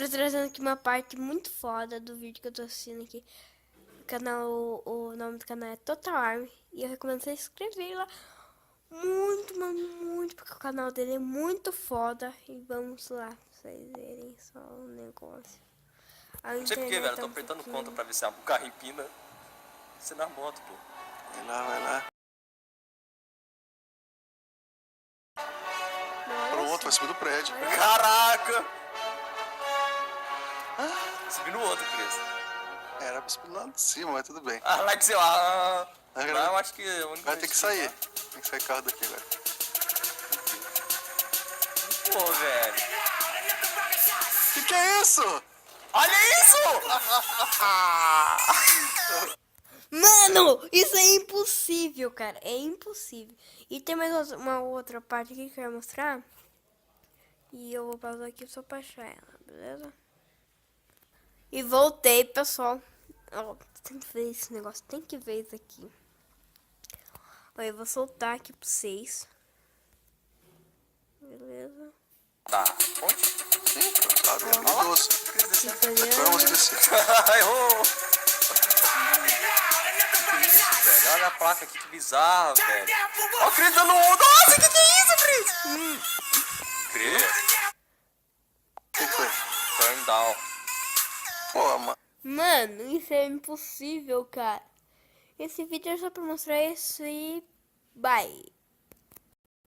tô trazendo aqui uma parte muito foda do vídeo que eu tô assistindo aqui. O nome do canal é Total Army. E eu recomendo você se inscrever lá. Muito, mas muito, porque o canal dele é muito foda. E vamos lá, pra vocês verem só o negócio. Não sei porque, velho, eu tô apertando conta pra ver se o carro empina. Você na moto, pô. Vai lá, vai lá. Pronto, vai subir do prédio. Caraca! Subi no outro, Cris. Era pra subir lá de cima, mas tudo bem. Ah, lá de cima. Lá Agora eu acho que... vai ter que sair. Tem que sair carro daqui agora. Pô, velho. Que é isso? Olha isso! Mano, isso é impossível, cara. É impossível. E tem mais uma outra parte aqui que eu quero mostrar. E eu vou pausar aqui só pra achar ela, beleza? E voltei, pessoal. Ó, tem que ver esse negócio. Tem que ver isso aqui. Ó, eu vou soltar aqui pra vocês. Beleza? Tá, onde? Sim, claro, é habilidoso. Agora você descer. Errou! Que isso, velho? Olha a placa aqui, que bizarro, velho. Ó o Cris dando um... Nossa, que é isso, Cris? Cris? O que foi? Turn down. Pô, mano. Mano, isso é impossível, cara. Esse vídeo é só pra mostrar isso e... Bye.